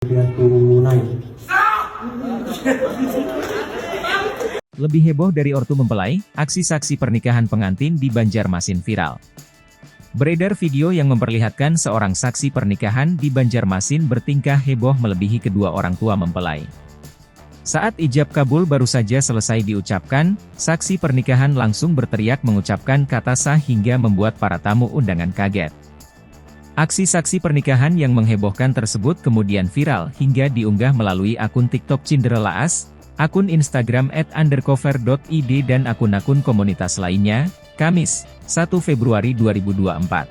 tunai. Lebih heboh dari ortu mempelai, aksi saksi pernikahan pengantin di Banjarmasin viral. Beredar video yang memperlihatkan seorang saksi pernikahan di Banjarmasin bertingkah heboh melebihi kedua orang tua mempelai. Saat ijab kabul baru saja selesai diucapkan, saksi pernikahan langsung berteriak mengucapkan kata sah hingga membuat para tamu undangan kaget. Aksi saksi pernikahan yang menghebohkan tersebut kemudian viral hingga diunggah melalui akun TikTok Cinderella-as, akun Instagram @undercover.id dan akun-akun komunitas lainnya, Kamis, 1 Februari 2024.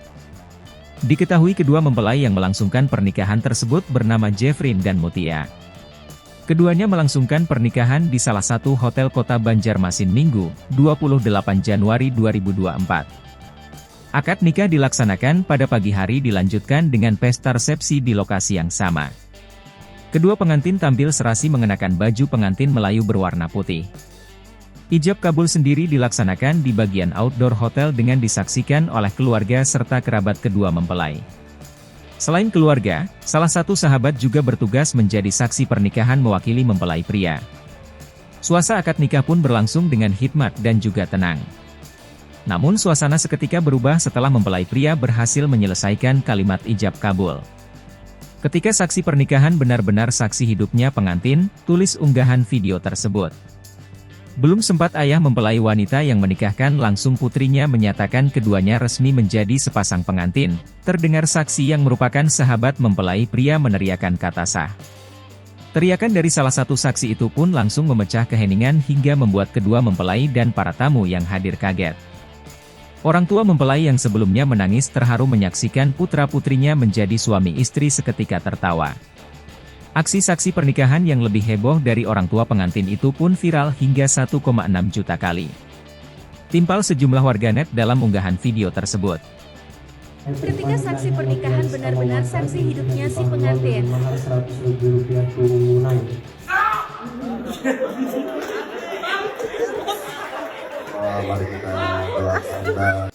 Diketahui kedua mempelai yang melangsungkan pernikahan tersebut bernama Jeffryn dan Mutia. Keduanya melangsungkan pernikahan di salah satu hotel kota Banjarmasin Minggu, 28 Januari 2024. Akad nikah dilaksanakan pada pagi hari dilanjutkan dengan pesta resepsi di lokasi yang sama. Kedua pengantin tampil serasi mengenakan baju pengantin Melayu berwarna putih. Ijab kabul sendiri dilaksanakan di bagian outdoor hotel dengan disaksikan oleh keluarga serta kerabat kedua mempelai. Selain keluarga, salah satu sahabat juga bertugas menjadi saksi pernikahan mewakili mempelai pria. Suasana akad nikah pun berlangsung dengan hikmat dan juga tenang. Namun suasana seketika berubah setelah mempelai pria berhasil menyelesaikan kalimat ijab kabul. Ketika saksi pernikahan benar-benar saksi hidupnya pengantin, tulis unggahan video tersebut. Belum sempat ayah mempelai wanita yang menikahkan langsung putrinya menyatakan keduanya resmi menjadi sepasang pengantin, terdengar saksi yang merupakan sahabat mempelai pria meneriakan kata sah. Teriakan dari salah satu saksi itu pun langsung memecah keheningan hingga membuat kedua mempelai dan para tamu yang hadir kaget. Orang tua mempelai yang sebelumnya menangis terharu menyaksikan putra-putrinya menjadi suami istri seketika tertawa. Aksi saksi pernikahan yang lebih heboh dari orang tua pengantin itu pun viral hingga 1,6 juta kali. Timpal sejumlah warganet dalam unggahan video tersebut. Ketika saksi pernikahan benar-benar saksi hidupnya si pengantin. Mahar 100 ribu rupiah tunai. Mari kita doakan.